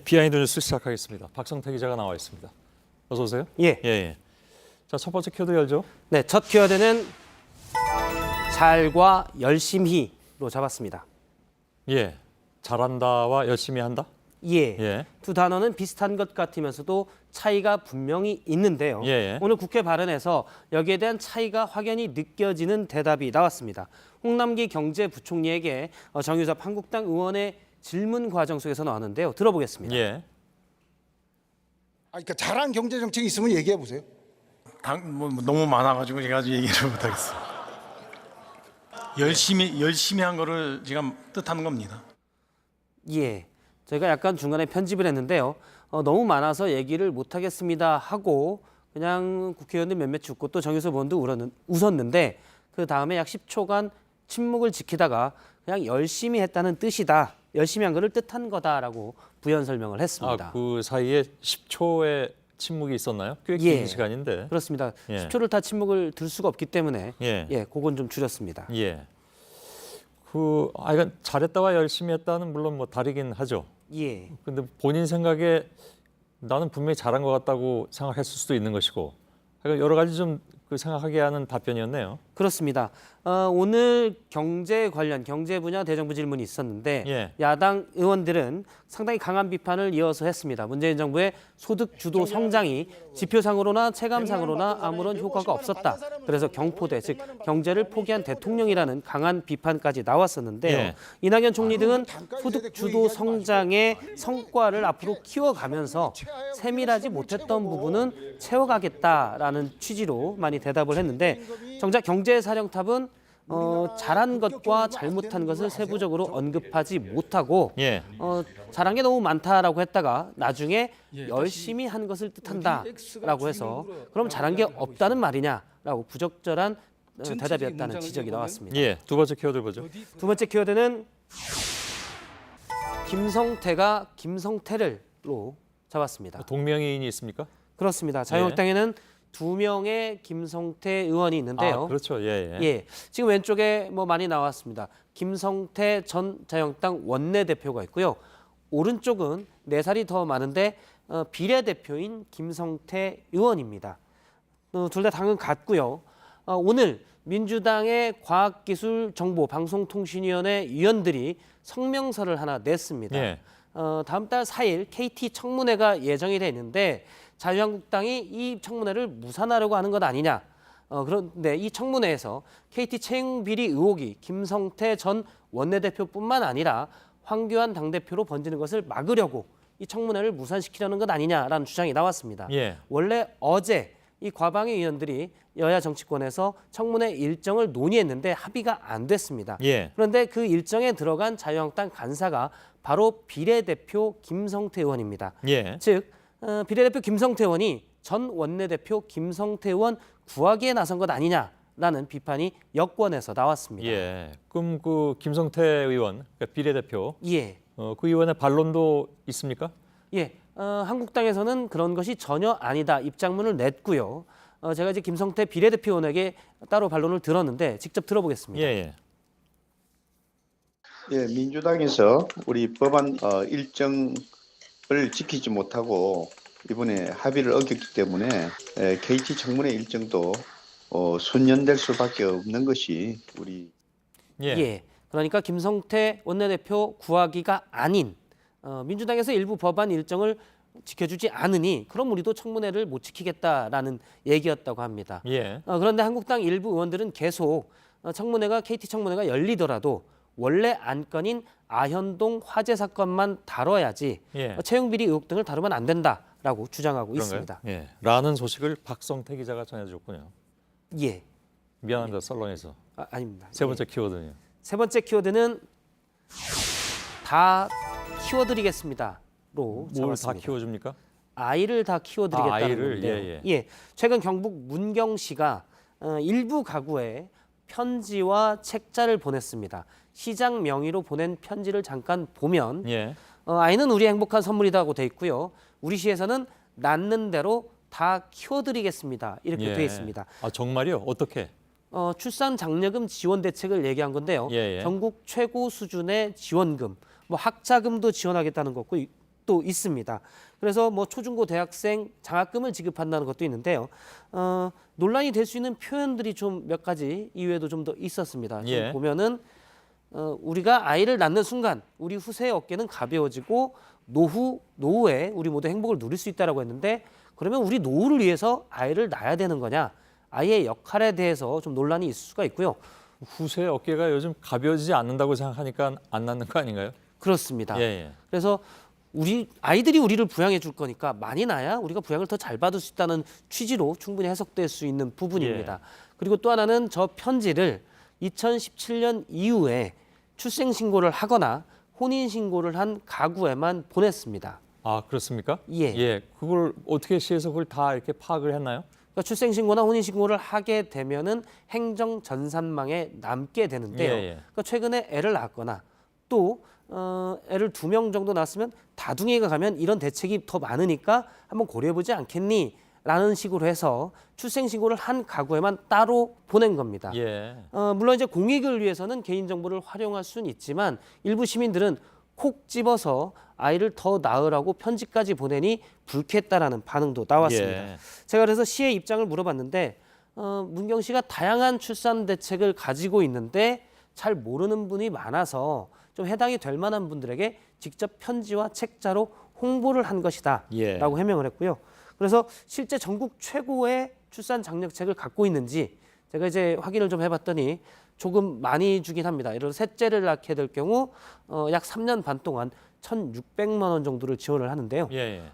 비하인드 뉴스 시작하겠습니다. 박성태 기자가 나와 있습니다. 어서 오세요. 예. 자, 첫 번째 키워드 열죠. 네, 첫 키워드는 잘과 열심히로 잡았습니다. 잘한다와 열심히 한다. 두 단어는 비슷한 것 같으면서도 차이가 분명히 있는데요. 오늘 국회 발언에서 여기에 대한 차이가 확연히 느껴지는 대답이 나왔습니다. 홍남기 경제부총리에게 정유섭 한국당 의원의 질문 과정 속에서 나왔는데요. 들어보겠습니다. 그러니까 잘한 경제 정책이 있으면 얘기해 보세요. 너무 많아가지고 제가 아직 얘기를 못하겠어요. 열심히 한 거를 지금 뜻하는 겁니다. 저희가 약간 중간에 편집을 했는데요. 너무 많아서 얘기를 못하겠습니다 하고 그냥 국회의원들 몇몇 웃고 또 정유섭 의원도 웃었는데 그 다음에 약 10초간 침묵을 지키다가 그냥 열심히 했다는 뜻이다. 열심히 한 거를 뜻한 거다라고 부연 설명을 했습니다. 그 사이에 10초의 침묵이 있었나요? 꽤 긴 시간인데. 그렇습니다. 10초를 다 침묵을 들 수가 없기 때문에 그건 좀 줄였습니다. 이건 잘했다와 열심히 했다는 물론 뭐 다르긴 하죠. 근데 본인 생각에 나는 분명히 잘한 것 같다고 생각했을 수도 있는 것이고 여러 가지 좀 생각하게 하는 답변이었네요. 그렇습니다. 오늘 경제 관련 경제 분야 대정부 질문이 있었는데 야당 의원들은 상당히 강한 비판을 이어서 했습니다. 문재인 정부의 소득 주도 성장이 지표상으로나 체감상으로나 아무런 효과가 없었다. 그래서 경포대, 즉 경제를 포기한 대통령이라는 강한 비판까지 나왔었는데요. 이낙연 총리 등은 소득 주도 성장의 성과를 앞으로 키워가면서 세밀하지 못했던 부분은 채워가겠다라는 취지로 많이 대답을 했는데 정작 경제사령탑은 잘한 것과 잘못한 것을 세부적으로 언급하지 못하고 잘한 게 너무 많다라고 했다가 나중에 열심히 한 것을 뜻한다라고 해서 그럼 잘한 게 없다는 말이냐라고 부적절한 대답이었다는 지적이 나왔습니다. 두 번째 키워드 보죠. 두 번째 키워드는 김성태가 김성태를로 잡았습니다. 동명이인이 있습니까? 그렇습니다. 자유한국당에는 2명의 김성태 의원이 있는데요. 그렇죠. 지금 왼쪽에 많이 나왔습니다. 김성태 전 자유한국당 원내대표가 있고요. 오른쪽은 4살이 더 많은데 비례대표인 김성태 의원입니다. 둘 다 당은 같고요. 오늘 민주당의 과학기술정보방송통신위원회 위원들이 성명서를 하나 냈습니다. 다음 달 4일 KT 청문회가 예정이 돼 있는데 자유한국당이 이 청문회를 무산하려고 하는 것 아니냐. 그런데 이 청문회에서 KT 채용 비리 의혹이 김성태 전 원내대표뿐만 아니라 황교안 당대표로 번지는 것을 막으려고 이 청문회를 무산시키려는 것 아니냐라는 주장이 나왔습니다. 원래 어제 이 과방위 의원들이 여야 정치권에서 청문회 일정을 논의했는데 합의가 안 됐습니다. 그런데 그 일정에 들어간 자유한국당 간사가 바로 비례대표 김성태 의원입니다. 즉 비례대표 김성태 의원이 전 원내대표 김성태 의원 구하기에 나선 것 아니냐라는 비판이 여권에서 나왔습니다. 그럼 그 김성태 의원, 그러니까 비례대표, 그 의원의 반론도 있습니까? 한국당에서는 그런 것이 전혀 아니다 입장문을 냈고요. 제가 이제 김성태 비례대표 의원에게 따로 반론을 들었는데 직접 들어보겠습니다. 민주당에서 우리 법안 일정을 지키지 못하고 이번에 합의를 어겼기 때문에 KT 청문회 일정도 순년될 수밖에 없는 것이 우리. 그러니까 김성태 원내대표 구하기가 아닌 민주당에서 일부 법안 일정을 지켜주지 않으니 그럼 우리도 청문회를 못 지키겠다라는 얘기였다고 합니다. 그런데 한국당 일부 의원들은 계속 KT 청문회가 열리더라도 원래 안건인 아현동 화재 사건만 다뤄야지 채용비리 의혹 등을 다루면 안 된다라고 주장하고 있습니다. 라는 소식을 박성태 기자가 전해줬군요. 미안합니다. 예. 썰렁해서. 아닙니다. 세 번째 키워드는요. 세 번째 키워드는 다 키워드리겠습니다로 뭘 잡았습니다. 다 키워줍니까? 아이를 다 키워드리겠다는 아이를? 건데요. 최근 경북 문경시가 일부 가구에 편지와 책자를 보냈습니다. 시장 명의로 보낸 편지를 잠깐 보면 아이는 우리 행복한 선물이다고 돼 있고요. 우리 시에서는 낳는 대로 다 키워드리겠습니다. 이렇게 돼 있습니다. 아 정말요? 어떻게? 출산 장려금 지원 대책을 얘기한 건데요. 전국 최고 수준의 지원금, 뭐 학자금도 지원하겠다는 것도 또 있습니다. 그래서 뭐 초중고 대학생 장학금을 지급한다는 것도 있는데요. 논란이 될 수 있는 표현들이 좀 몇 가지 이외에도 좀 더 있었습니다. 좀 보면은 우리가 아이를 낳는 순간 우리 후세의 어깨는 가벼워지고 노후에 우리 모두 행복을 누릴 수 있다라고 했는데 그러면 우리 노후를 위해서 아이를 낳아야 되는 거냐? 아이의 역할에 대해서 좀 논란이 있을 수가 있고요. 후세 어깨가 요즘 가벼워지지 않는다고 생각하니까 안 낳는 거 아닌가요? 그렇습니다. 그래서 우리 아이들이 우리를 부양해 줄 거니까 많이 낳아야 우리가 부양을 더 잘 받을 수 있다는 취지로 충분히 해석될 수 있는 부분입니다. 그리고 또 하나는 저 편지를 2017년 이후에 출생 신고를 하거나 혼인 신고를 한 가구에만 보냈습니다. 아 그렇습니까? 예. 그걸 어떻게 시에서 그걸 다 이렇게 파악을 했나요? 그러니까 출생 신고나 혼인 신고를 하게 되면은 행정 전산망에 남게 되는데요. 그러니까 최근에 애를 낳았거나 또 애를 2명 정도 낳았으면 다둥이가 가면 이런 대책이 더 많으니까 한번 고려해보지 않겠니? 라는 식으로 해서 출생 신고를 한 가구에만 따로 보낸 겁니다. 물론 이제 공익을 위해서는 개인정보를 활용할 수는 있지만 일부 시민들은 콕 집어서 아이를 더 낳으라고 편지까지 보내니 불쾌했다라는 반응도 나왔습니다. 제가 그래서 시의 입장을 물어봤는데 문경 시가 다양한 출산 대책을 가지고 있는데 잘 모르는 분이 많아서 좀 해당이 될 만한 분들에게 직접 편지와 책자로 홍보를 한 것이다 라고 해명을 했고요. 그래서 실제 전국 최고의 출산 장려책을 갖고 있는지 제가 이제 확인을 좀 해봤더니 조금 많이 주긴 합니다. 예를 들어 셋째를 낳게 될 경우 약 3년 반 동안 1,600만 원 정도를 지원을 하는데요.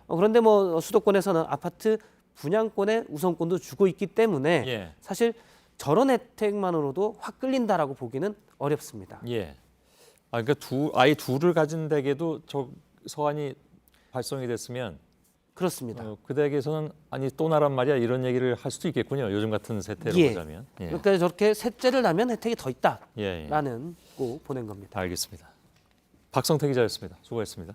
그런데 뭐 수도권에서는 아파트 분양권의 우선권도 주고 있기 때문에 사실 저런 혜택만으로도 확 끌린다라고 보기는 어렵습니다. 그러니까 아이 둘을 가진 댁에도 저 서한이 발송이 됐으면 그렇습니다. 그 댁에서는 아니 또 나란 말이야 이런 얘기를 할 수도 있겠군요. 요즘 같은 세태로 보자면. 그러니까 저렇게 셋째를 낳으면 혜택이 더 있다라는 꼭 보낸 겁니다. 알겠습니다. 박성태 기자였습니다. 수고했습니다.